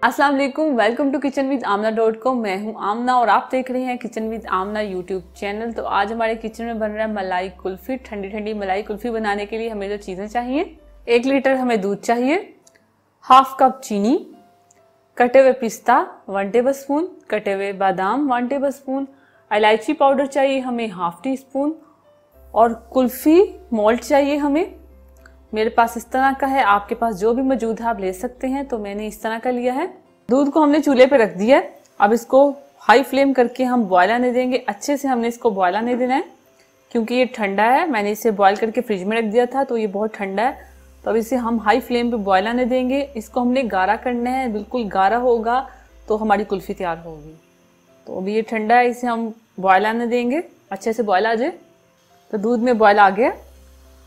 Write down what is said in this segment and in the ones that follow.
अस्सलाम वालेकुम, welcome to kitchen with आमना.com। मैं हूं आमना और आप देख रहे हैं kitchen with Aamna YouTube channel. तो आज हमारे किचन में बन रहा है मलाई कुल्फी। ठंडी ठंडी मलाई कुल्फी बनाने के लिए हमें जो चीज़ें चाहिए, 1 लीटर हमें दूध चाहिए, हाफ कप चीनी, कटे हुए पिस्ता 1 टेबल स्पून, कटे हुए बादाम 1 टेबल स्पून, इलायची पाउडर चाहिए हमें ½ टी स्पून और कुल्फी मोल्ड चाहिए हमें। मेरे पास इस तरह का है, आपके पास जो भी मौजूद है आप ले सकते हैं। तो मैंने इस तरह का लिया है। दूध को हमने चूल्हे पे रख दिया है। अब इसको हाई फ्लेम करके हम बॉयल आने देंगे। अच्छे से हमने इसको बॉयल आने देना है क्योंकि ये ठंडा है। मैंने इसे बॉयल करके फ्रिज में रख दिया था तो ये बहुत ठंडा है। तो अब इसे हम हाई फ्लेम पे बॉयल आने देंगे। इसको हमने गाढ़ा करना है, बिल्कुल गाढ़ा होगा तो हमारी कुल्फी तैयार होगी। तो अभी ये ठंडा है, इसे हम बॉयल आने देंगे, अच्छे से बॉयल आ जाए। तो दूध में बॉयल आ गया।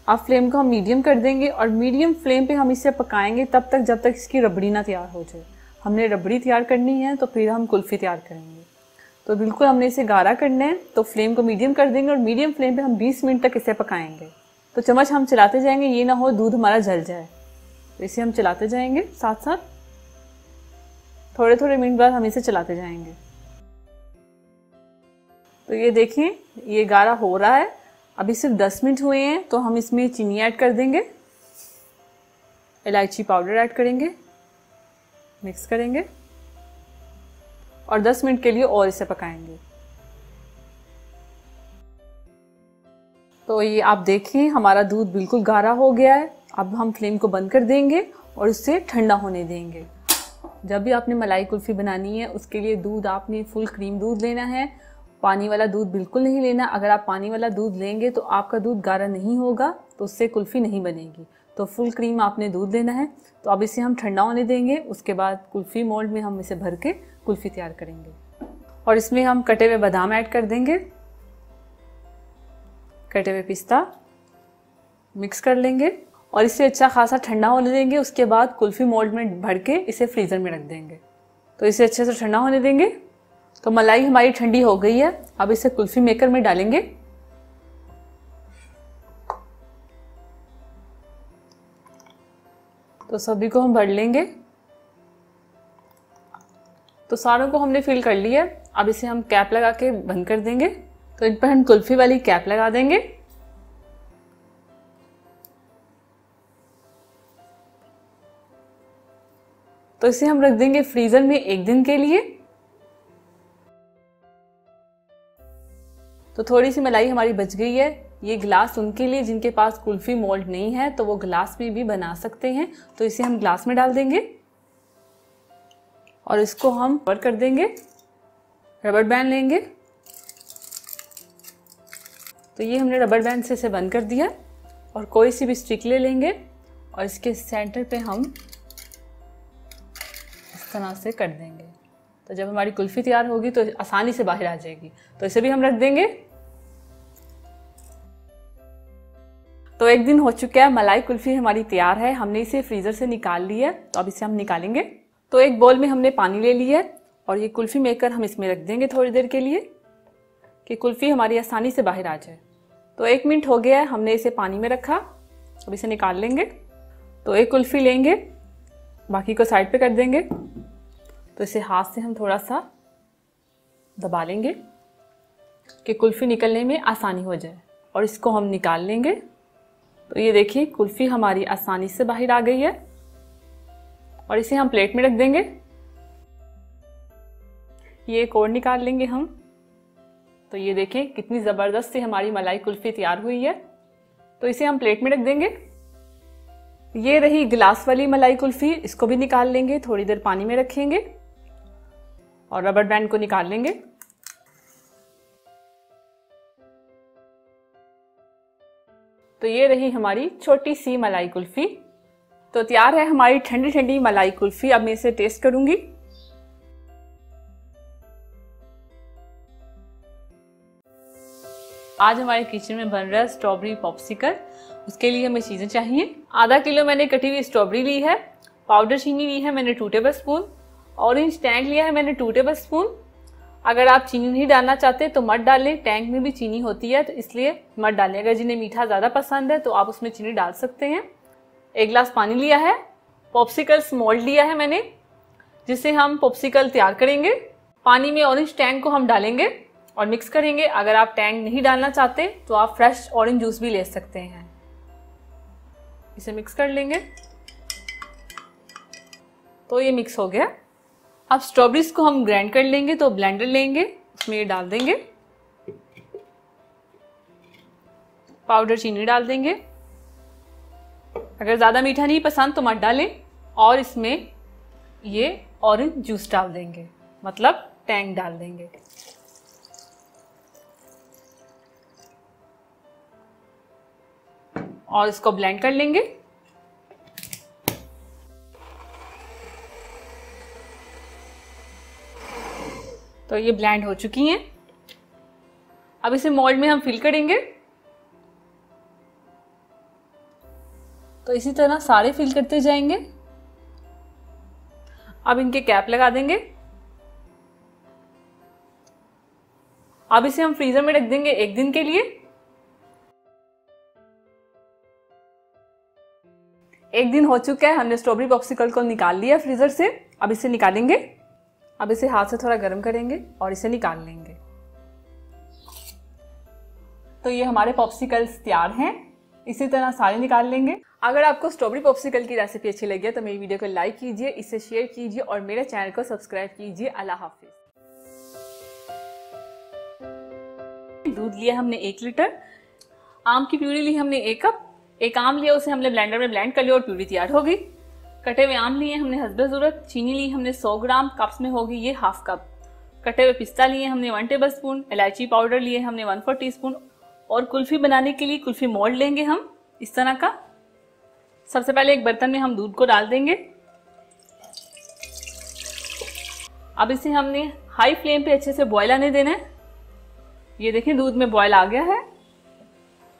अब फ्लेम को हम मीडियम कर देंगे और मीडियम फ्लेम पे हम इसे पकाएंगे तब तक जब तक इसकी रबड़ी ना तैयार हो जाए। हमने रबड़ी तैयार करनी है तो फिर हम कुल्फ़ी तैयार करेंगे। तो बिल्कुल हमने इसे गाढ़ा करना है, तो फ्लेम को मीडियम कर देंगे और मीडियम फ्लेम पे हम 20 मिनट तक इसे पकाएंगे। तो चम्मच हम चलाते जाएंगे, ये ना हो दूध हमारा जल जाए। तो इसे हम चलाते जाएंगे साथ साथ, थोड़े थोड़े मिनट बाद हम इसे चलाते जाएंगे। तो ये देखिए ये गाढ़ा हो रहा है। अभी सिर्फ 10 मिनट हुए हैं तो हम इसमें चीनी ऐड कर देंगे, इलायची पाउडर ऐड करेंगे, मिक्स करेंगे और 10 मिनट के लिए और इसे पकाएंगे। तो ये आप देखिए हमारा दूध बिल्कुल गाढ़ा हो गया है। अब हम फ्लेम को बंद कर देंगे और इसे ठंडा होने देंगे। जब भी आपने मलाई कुल्फ़ी बनानी है उसके लिए दूध आपने फुल क्रीम दूध लेना है, पानी वाला दूध बिल्कुल नहीं लेना। अगर आप पानी वाला दूध लेंगे तो आपका दूध गाढ़ा नहीं होगा, तो उससे कुल्फ़ी नहीं बनेगी। तो फुल क्रीम आपने दूध लेना है। तो अब इसे हम ठंडा होने देंगे। उसके बाद कुल्फ़ी मोल्ड में हम इसे भर के कुल्फ़ी तैयार करेंगे और इसमें हम कटे हुए बादाम ऐड कर देंगे, कटे हुए पिस्ता मिक्स कर लेंगे और इसे अच्छा खासा ठंडा होने देंगे। उसके बाद कुल्फ़ी मोल्ड में भर के इसे फ्रीज़र में रख देंगे। तो इसे अच्छे से ठंडा होने देंगे। तो मलाई हमारी ठंडी हो गई है। अब इसे कुल्फी मेकर में डालेंगे। तो सभी को हम भर लेंगे। तो सारों को हमने फिल कर लिया। अब इसे हम कैप लगा के बंद कर देंगे। तो इन पर हम कुल्फी वाली कैप लगा देंगे। तो इसे हम रख देंगे फ्रीजर में 1 दिन के लिए। तो थोड़ी सी मलाई हमारी बच गई है। ये गिलास उनके लिए जिनके पास कुल्फ़ी मोल्ड नहीं है, तो वो गिलास में भी बना सकते हैं। तो इसे हम गिलास में डाल देंगे और इसको हम कवर कर देंगे। रबर बैंड लेंगे। तो ये हमने रबर बैंड से इसे बंद कर दिया और कोई सी भी स्टिक ले लेंगे और इसके सेंटर पे हम इस तरह से कर देंगे। तो जब हमारी कुल्फ़ी तैयार होगी तो आसानी से बाहर आ जाएगी। तो इसे भी हम रख देंगे। तो 1 दिन हो चुका है, मलाई कुल्फ़ी हमारी तैयार है। हमने इसे फ्रीज़र से निकाल लिया है। तो अब इसे हम निकालेंगे। तो एक बोल में हमने पानी ले लिया है और ये कुल्फ़ी मेकर हम इसमें रख देंगे थोड़ी देर के लिए कि कुल्फ़ी हमारी आसानी से बाहर आ जाए। तो 1 मिनट हो गया है, हमने इसे पानी में रखा। अब इसे निकाल लेंगे। तो एक कुल्फ़ी लेंगे, बाकी को साइड पे कर देंगे। तो इसे हाथ से हम थोड़ा सा दबा लेंगे कि कुल्फ़ी निकलने में आसानी हो जाए और इसको हम निकाल लेंगे। तो ये देखिए कुल्फ़ी हमारी आसानी से बाहर आ गई है और इसे हम प्लेट में रख देंगे। ये एक और निकाल लेंगे हम। तो ये देखिए कितनी ज़बरदस्त सी हमारी मलाई कुल्फ़ी तैयार हुई है। तो इसे हम प्लेट में रख देंगे। ये रही गिलास वाली मलाई कुल्फ़ी, इसको भी निकाल लेंगे। थोड़ी देर पानी में रखेंगे और रबर बैंड को निकाल लेंगे। तो ये रही हमारी छोटी सी मलाई कुल्फ़ी। तो तैयार है हमारी ठंडी ठंडी मलाई कुल्फ़ी। अब मैं इसे टेस्ट करूंगी। आज हमारे किचन में बन रहा है स्ट्रॉबेरी पॉप्सिकल। उसके लिए हमें चीज़ें चाहिए। आधा किलो मैंने कटी हुई स्ट्रॉबेरी ली है, पाउडर चीनी ली है मैंने 2 टेबल स्पून, ऑरेंज टैंक लिया है मैंने 2 टेबल स्पून। अगर आप चीनी नहीं डालना चाहते तो मत डालें, टैंक में भी चीनी होती है तो इसलिए मत डालें। अगर जिन्हें मीठा ज़्यादा पसंद है तो आप उसमें चीनी डाल सकते हैं। 1 गिलास पानी लिया है, पॉप्सिकल्स मोल्ड लिया है मैंने, जिससे हम पॉप्सिकल तैयार करेंगे। पानी में ऑरेंज टैंग को हम डालेंगे और मिक्स करेंगे। अगर आप टैंग नहीं डालना चाहते तो आप फ्रेश ऑरेंज जूस भी ले सकते हैं। इसे मिक्स कर लेंगे। तो ये मिक्स हो गया। अब स्ट्रॉबेरीज को हम ग्राइंड कर लेंगे। तो ब्लेंडर लेंगे, उसमें ये डाल देंगे, पाउडर चीनी डाल देंगे। अगर ज़्यादा मीठा नहीं पसंद तो मत डालें। और इसमें ये ऑरेंज जूस डाल देंगे, मतलब टैंग डाल देंगे। और इसको ब्लेंड कर लेंगे। तो ये ब्लेंड हो चुकी हैं। अब इसे मोल्ड में हम फिल करेंगे। तो इसी तरह सारे फिल करते जाएंगे। अब इनके कैप लगा देंगे। अब इसे हम फ्रीजर में रख देंगे 1 दिन के लिए। 1 दिन हो चुका है, हमने स्ट्रॉबेरी पॉप्सिकल को निकाल लिया फ्रीजर से। अब इसे निकालेंगे। अब इसे हाथ से थोड़ा गर्म करेंगे और इसे निकाल लेंगे। तो ये हमारे पॉप्सिकल्स तैयार हैं। इसी तरह सारे निकाल लेंगे। अगर आपको स्ट्रॉबेरी पॉप्सिकल की रेसिपी अच्छी लगी है तो मेरी वीडियो को लाइक कीजिए, इसे शेयर कीजिए और मेरे चैनल को सब्सक्राइब कीजिए। अल्लाह हाफिज। दूध लिया हमने 1 लीटर। आम की प्यूरी ली हमने 1 कप। 1 आम लिया, उसे हमने ब्लेंडर में ब्लेंड कर लिया और प्यूरी तैयार हो गई। कटे हुए आम लिए हमने हस्ब ज़रूरत। चीनी ली हमने 100 ग्राम, कप्स में होगी ये 1/2 कप। कटे हुए पिस्ता लिए हमने 1 टेबल स्पून। इलायची पाउडर लिए हमने 1/4 टीस्पून। और कुल्फी बनाने के लिए कुल्फी मोल्ड लेंगे हम इस तरह का। सबसे पहले एक बर्तन में हम दूध को डाल देंगे। अब इसे हमने हाई फ्लेम पे अच्छे से बॉयल आने देना है। ये देखिए दूध में बॉयल आ गया है।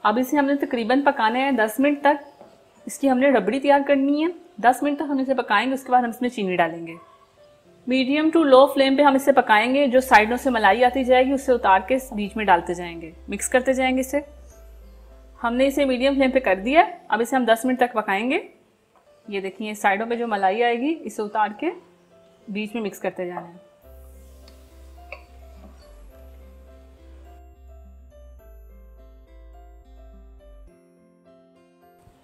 अब इसे हमने तकरीबन पकाना है 10 मिनट तक। इसकी हमने रबड़ी तैयार करनी है। 10 मिनट तक हम इसे पकाएंगे। उसके बाद हम इसमें चीनी डालेंगे। मीडियम टू लो फ्लेम पे हम इसे पकाएंगे। जो साइडों से मलाई आती जाएगी उससे उतार के बीच में डालते जाएंगे, मिक्स करते जाएंगे इसे। हमने इसे मीडियम फ्लेम पे कर दिया। अब इसे हम 10 मिनट तक पकाएंगे। ये देखिए साइडों पे जो मलाई आएगी इसे उतार के बीच में मिक्स करते जाना है।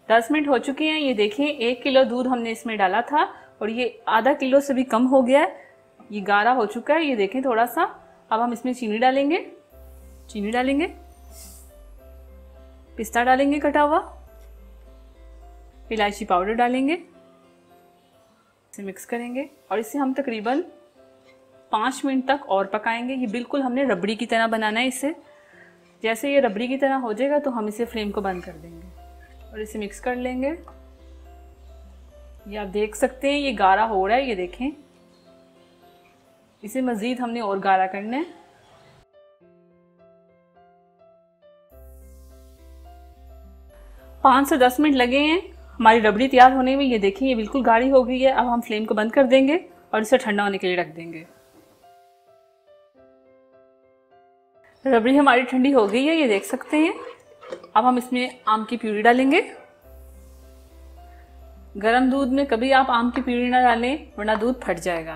दस मिनट हो चुके हैं। ये देखिए 1 किलो दूध हमने इसमें डाला था और ये आधा किलो से भी कम हो गया है। ये गाढ़ा हो चुका है, ये देखें थोड़ा सा। अब हम इसमें चीनी डालेंगे। चीनी डालेंगे, पिस्ता डालेंगे कटा हुआ, इलायची पाउडर डालेंगे, इसे मिक्स करेंगे और इसे हम तकरीबन 5 मिनट तक और पकाएंगे। ये बिल्कुल हमने रबड़ी की तरह बनाना है इसे। जैसे ये रबड़ी की तरह हो जाएगा तो हम इसे फ्लेम को बंद कर देंगे और इसे मिक्स कर लेंगे। ये आप देख सकते हैं ये गाढ़ा हो रहा है, ये देखें। इसे मज़ीद हमने और गाढ़ा करना है। पाँच से 10 मिनट लगे हैं हमारी रबड़ी तैयार होने में। ये देखिए ये बिल्कुल गाढ़ी हो गई है। अब हम फ्लेम को बंद कर देंगे और इसे ठंडा होने के लिए रख देंगे। रबड़ी हमारी ठंडी हो गई है, ये देख सकते हैं। अब हम इसमें आम की प्यूरी डालेंगे। गरम दूध में कभी आप आम की प्यूरी ना डालें वरना दूध फट जाएगा,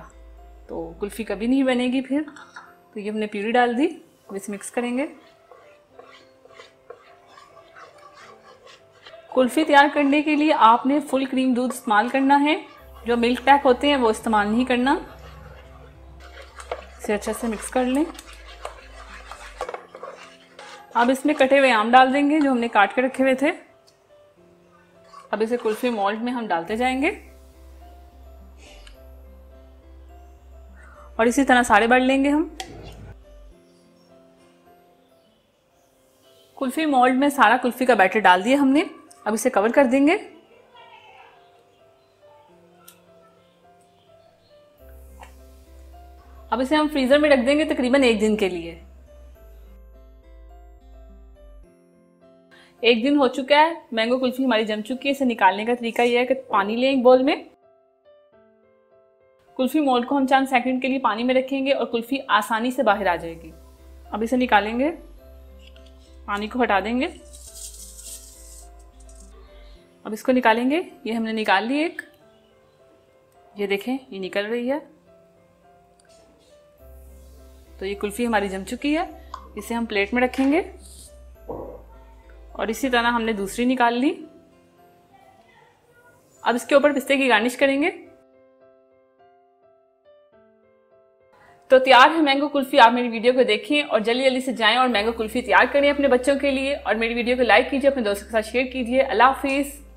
तो कुल्फ़ी कभी नहीं बनेगी फिर। तो ये हमने प्यूरी डाल दी। अब इसे मिक्स करेंगे। कुल्फ़ी तैयार करने के लिए आपने फुल क्रीम दूध इस्तेमाल करना है। जो मिल्क पैक होते हैं वो इस्तेमाल नहीं करना। इसे अच्छे से मिक्स कर लें। अब इसमें कटे हुए आम डाल देंगे जो हमने काट के रखे हुए थे। अब इसे कुल्फी मोल्ड में हम डालते जाएंगे और इसी तरह सारे भर लेंगे हम। कुल्फी मोल्ड में सारा कुल्फी का बैटर डाल दिया हमने। अब इसे कवर कर देंगे। अब इसे हम फ्रीजर में रख देंगे तकरीबन 1 दिन के लिए। 1 दिन हो चुका है, मैंगो कुल्फी हमारी जम चुकी है। इसे निकालने का तरीका यह है कि पानी लें एक बोल में। कुल्फी मोल्ड को हम चंद सेकंड के लिए पानी में रखेंगे और कुल्फी आसानी से बाहर आ जाएगी। अब इसे निकालेंगे, पानी को हटा देंगे। अब इसको निकालेंगे। ये हमने निकाल ली एक, ये देखें ये निकल रही है। तो ये कुल्फ़ी हमारी जम चुकी है, इसे हम प्लेट में रखेंगे और इसी तरह हमने दूसरी निकाल ली। अब इसके ऊपर पिस्ते की गार्निश करेंगे। तो तैयार है मैंगो कुल्फ़ी। आप मेरी वीडियो को देखें और जल्दी जल्दी से जाएं और मैंगो कुल्फ़ी तैयार करें अपने बच्चों के लिए। और मेरी वीडियो को लाइक कीजिए, अपने दोस्तों के साथ शेयर कीजिए। अल्लाह हाफिज़।